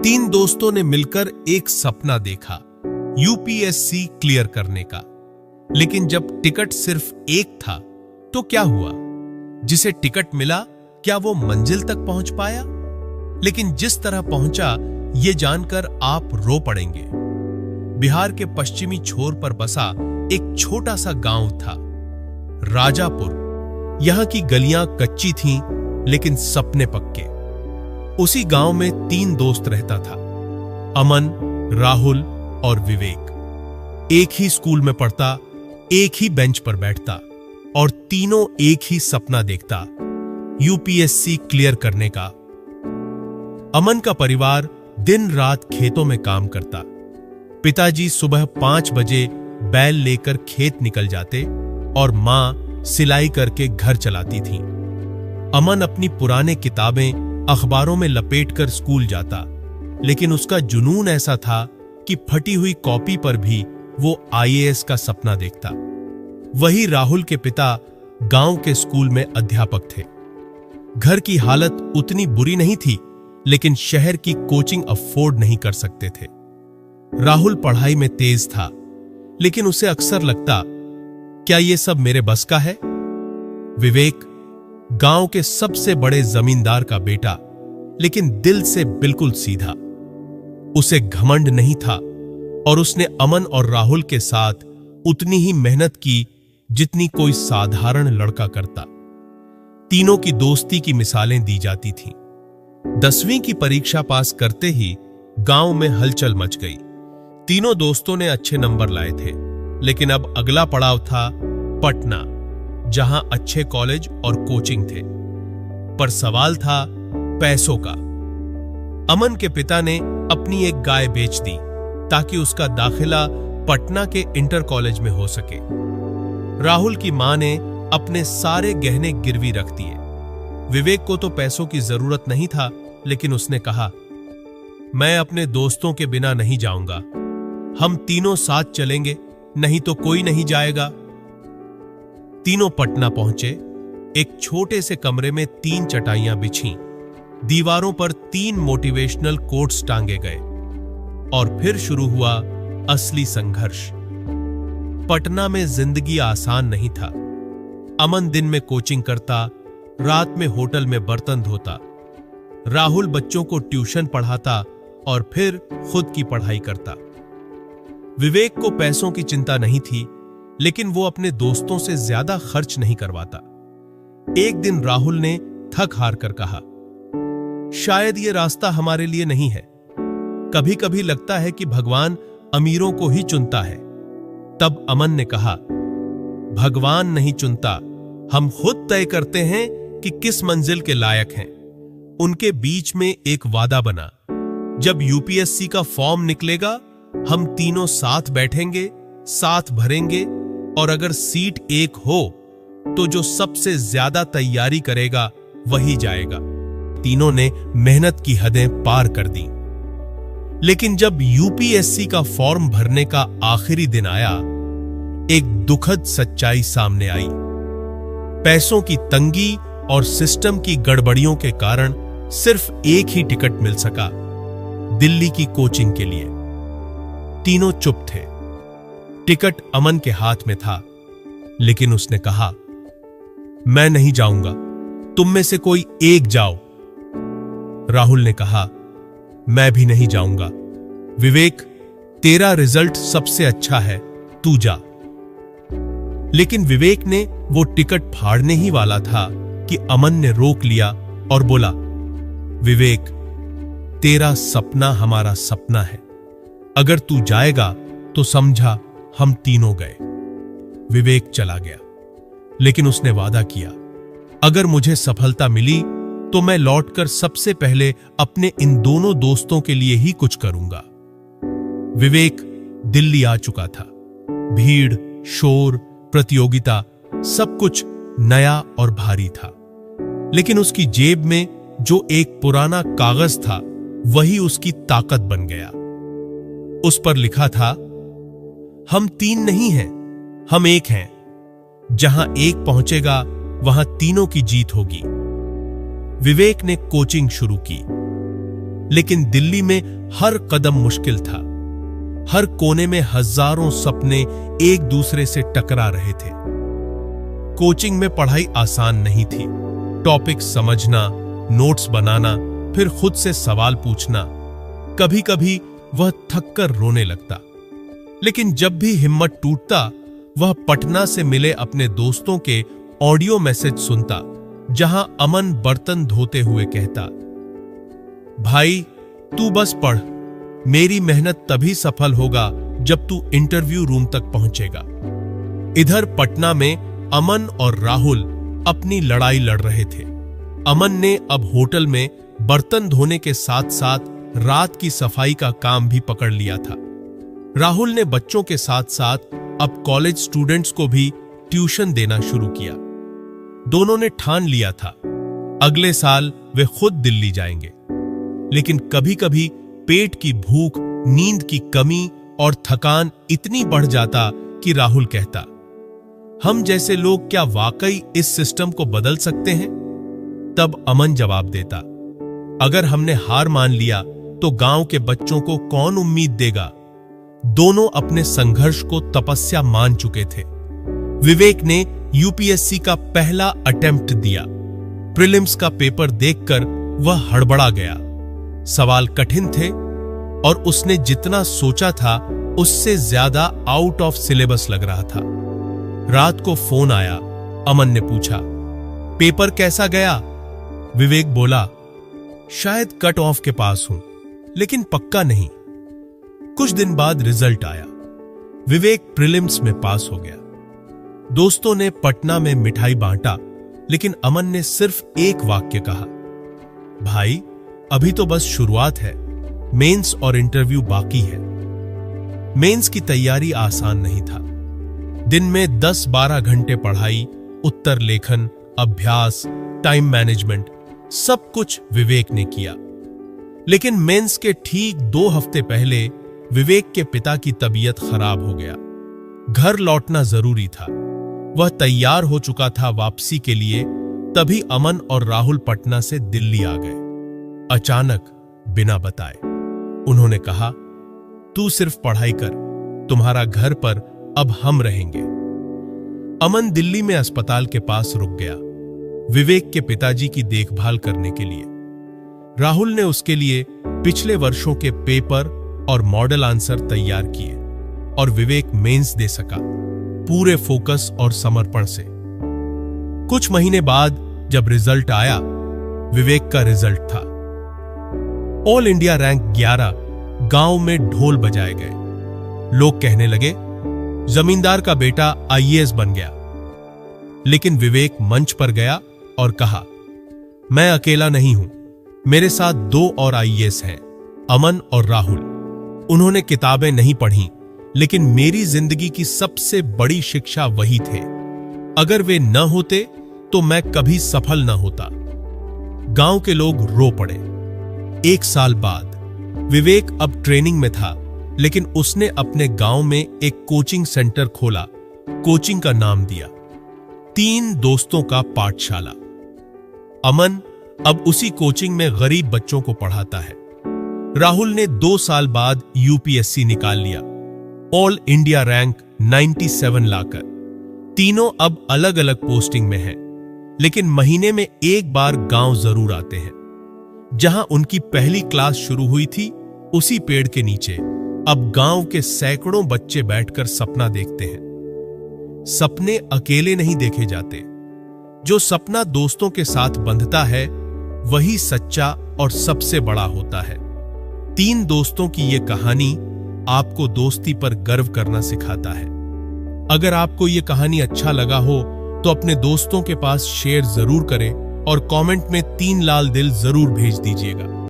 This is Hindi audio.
तीन दोस्तों ने मिलकर एक सपना देखा, यूपीएससी क्लियर करने का। लेकिन जब टिकट सिर्फ एक था तो क्या हुआ? जिसे टिकट मिला, क्या वो मंजिल तक पहुंच पाया? लेकिन जिस तरह पहुंचा, ये जानकर आप रो पड़ेंगे। बिहार के पश्चिमी छोर पर बसा एक छोटा सा गांव था, राजापुर। यहां की गलियां कच्ची थीं, लेकिन सपने पक्के। उसी गांव में तीन दोस्त रहता था, अमन, राहुल और विवेक। एक ही स्कूल में पढ़ता, एक ही बेंच पर बैठता और तीनों एक ही सपना देखता, यूपीएससी क्लियर करने का। अमन का परिवार दिन रात खेतों में काम करता। पिताजी सुबह 5 बजे बैल लेकर खेत निकल जाते और मां सिलाई करके घर चलाती थी। अमन अपनी पुराने किताबें अखबारों में लपेटकर स्कूल जाता, लेकिन उसका जुनून ऐसा था कि फटी हुई कॉपी पर भी वो आईएएस का सपना देखता। वही राहुल के पिता गांव के स्कूल में अध्यापक थे। घर की हालत उतनी बुरी नहीं थी, लेकिन शहर की कोचिंग अफोर्ड नहीं कर सकते थे। राहुल पढ़ाई में तेज था, लेकिन उसे अक्सर लगता, क्या ये सब मेरे बस का है? विवेक गांव के सबसे बड़े जमींदार का बेटा, लेकिन दिल से बिल्कुल सीधा। उसे घमंड नहीं था और उसने अमन और राहुल के साथ उतनी ही मेहनत की जितनी कोई साधारण लड़का करता। तीनों की दोस्ती की मिसालें दी जाती थीं। 10वीं की परीक्षा पास करते ही गांव में हलचल मच गई। तीनों दोस्तों ने अच्छे नंबर लाए थे, लेकिन अब अगला पड़ाव था पटना, जहां अच्छे कॉलेज और कोचिंग थे। पर सवाल था पैसों का। अमन के पिता ने अपनी एक गाय बेच दी ताकि उसका दाखिला पटना के इंटर कॉलेज में हो सके। राहुल की मां ने अपने सारे गहने गिरवी रख दिए। विवेक को तो पैसों की जरूरत नहीं था, लेकिन उसने कहा, मैं अपने दोस्तों के बिना नहीं जाऊंगा। हम तीनों साथ चलेंगे, नहीं तो कोई नहीं जाएगा। तीनों पटना पहुंचे। एक छोटे से कमरे में 3 चटाइयां बिछीं, दीवारों पर 3 मोटिवेशनल कोट्स टांगे गए और फिर शुरू हुआ असली संघर्ष। पटना में जिंदगी आसान नहीं था। अमन दिन में कोचिंग करता, रात में होटल में बर्तन धोता। राहुल बच्चों को ट्यूशन पढ़ाता और फिर खुद की पढ़ाई करता। विवेक को पैसों की चिंता नहीं थी, लेकिन वो अपने दोस्तों से ज्यादा खर्च नहीं करवाता। एक दिन राहुल ने थक हार कर कहा, शायद ये रास्ता हमारे लिए नहीं है। कभी कभी लगता है कि भगवान अमीरों को ही चुनता है। तब अमन ने कहा, भगवान नहीं चुनता, हम खुद तय करते हैं कि किस मंजिल के लायक हैं। उनके बीच में एक वादा बना, जब यूपीएससी का फॉर्म निकलेगा, हम तीनों साथ बैठेंगे, साथ भरेंगे, और अगर सीट एक हो तो जो सबसे ज्यादा तैयारी करेगा वही जाएगा। तीनों ने मेहनत की हदें पार कर दी। लेकिन जब यूपीएससी का फॉर्म भरने का आखिरी दिन आया, एक दुखद सच्चाई सामने आई। पैसों की तंगी और सिस्टम की गड़बड़ियों के कारण सिर्फ एक ही टिकट मिल सका, दिल्ली की कोचिंग के लिए। तीनों चुप थे। टिकट अमन के हाथ में था, लेकिन उसने कहा, मैं नहीं जाऊंगा, तुम में से कोई एक जाओ। राहुल ने कहा, मैं भी नहीं जाऊंगा। विवेक, तेरा रिजल्ट सबसे अच्छा है, तू जा। लेकिन विवेक ने वो टिकट फाड़ने ही वाला था कि अमन ने रोक लिया और बोला, विवेक, तेरा सपना हमारा सपना है। अगर तू जाएगा तो समझा हम तीनों गए। विवेक चला गया, लेकिन उसने वादा किया, अगर मुझे सफलता मिली तो मैं लौटकर सबसे पहले अपने इन दोनों दोस्तों के लिए ही कुछ करूंगा। विवेक दिल्ली आ चुका था। भीड़, शोर, प्रतियोगिता, सब कुछ नया और भारी था। लेकिन उसकी जेब में जो एक पुराना कागज था, वही उसकी ताकत बन गया। उस पर लिखा था, हम 3 नहीं हैं, हम एक हैं। जहां एक पहुंचेगा वहां तीनों की जीत होगी। विवेक ने कोचिंग शुरू की। लेकिन दिल्ली में हर कदम मुश्किल था। हर कोने में हजारों सपने एक दूसरे से टकरा रहे थे। कोचिंग में पढ़ाई आसान नहीं थी। टॉपिक समझना, नोट्स बनाना, फिर खुद से सवाल पूछना। कभी कभी वह थककर रोने लगता, लेकिन जब भी हिम्मत टूटता, वह पटना से मिले अपने दोस्तों के ऑडियो मैसेज सुनता, जहां अमन बर्तन धोते हुए कहता, भाई तू बस पढ़, मेरी मेहनत तभी सफल होगा जब तू इंटरव्यू रूम तक पहुंचेगा। इधर पटना में अमन और राहुल अपनी लड़ाई लड़ रहे थे। अमन ने अब होटल में बर्तन धोने के साथ साथ रात की सफाई का काम भी पकड़ लिया था। राहुल ने बच्चों के साथ साथ अब कॉलेज स्टूडेंट्स को भी ट्यूशन देना शुरू किया। दोनों ने ठान लिया था अगले साल वे खुद दिल्ली जाएंगे। लेकिन कभी कभी पेट की भूख, नींद की कमी और थकान इतनी बढ़ जाता कि राहुल कहता, हम जैसे लोग क्या वाकई इस सिस्टम को बदल सकते हैं? तब अमन जवाब देता, अगर हमने हार मान लिया तो गांव के बच्चों को कौन उम्मीद देगा? दोनों अपने संघर्ष को तपस्या मान चुके थे। विवेक ने यूपीएससी का पहला अटेम्प्ट दिया। प्रीलिम्स का पेपर देखकर वह हड़बड़ा गया। सवाल कठिन थे और उसने जितना सोचा था उससे ज्यादा आउट ऑफ सिलेबस लग रहा था। रात को फोन आया। अमन ने पूछा, पेपर कैसा गया? विवेक बोला, शायद कट ऑफ के पास हूं, लेकिन पक्का नहीं। कुछ दिन बाद रिजल्ट आया। विवेक प्रीलिम्स में पास हो गया। दोस्तों ने पटना में मिठाई बांटा, लेकिन अमन ने सिर्फ एक वाक्य कहा, भाई अभी तो बस शुरुआत है, मेंस और इंटरव्यू बाकी है। मेंस की तैयारी आसान नहीं था। दिन में 10-12 घंटे पढ़ाई, उत्तर लेखन, अभ्यास, टाइम मैनेजमेंट, सब कुछ विवेक ने किया। लेकिन मेंस के ठीक 2 हफ्ते पहले विवेक के पिता की तबीयत खराब हो गया। घर लौटना जरूरी था। वह तैयार हो चुका था वापसी के लिए, तभी अमन और राहुल पटना से दिल्ली आ गए। अचानक, बिना बताए। उन्होंने कहा, तू सिर्फ पढ़ाई कर, तुम्हारा घर पर अब हम रहेंगे। अमन दिल्ली में अस्पताल के पास रुक गया, विवेक के पिताजी की देखभाल करने के लिए। राहुल ने उसके लिए पिछले वर्षों के पेपर और मॉडल आंसर तैयार किए और विवेक मेंस दे सका, पूरे फोकस और समर्पण से। कुछ महीने बाद जब रिजल्ट आया, विवेक का रिजल्ट था ऑल इंडिया रैंक 11। गांव में ढोल बजाए गए। लोग कहने लगे, जमींदार का बेटा आईएएस बन गया। लेकिन विवेक मंच पर गया और कहा, मैं अकेला नहीं हूं, मेरे साथ 2 और आईएएस हैं, अमन और राहुल। उन्होंने किताबें नहीं पढ़ी, लेकिन मेरी जिंदगी की सबसे बड़ी शिक्षा वही थे। अगर वे न होते तो मैं कभी सफल न होता। गांव के लोग रो पड़े। 1 साल बाद विवेक अब ट्रेनिंग में था, लेकिन उसने अपने गांव में एक कोचिंग सेंटर खोला। कोचिंग का नाम दिया 3 दोस्तों का पाठशाला। अमन अब उसी कोचिंग में गरीब बच्चों को पढ़ाता है। राहुल ने 2 साल बाद यूपीएससी निकाल लिया, ऑल इंडिया रैंक 97 लाकर। तीनों अब अलग अलग पोस्टिंग में हैं, लेकिन महीने में एक बार गांव जरूर आते हैं। जहां उनकी पहली क्लास शुरू हुई थी, उसी पेड़ के नीचे अब गांव के सैकड़ों बच्चे बैठकर सपना देखते हैं। सपने अकेले नहीं देखे जाते। जो सपना दोस्तों के साथ बंधता है, वही सच्चा और सबसे बड़ा होता है। 3 दोस्तों की यह कहानी आपको दोस्ती पर गर्व करना सिखाता है। अगर आपको यह कहानी अच्छा लगा हो तो अपने दोस्तों के पास शेयर जरूर करें और कमेंट में 3 लाल दिल जरूर भेज दीजिएगा।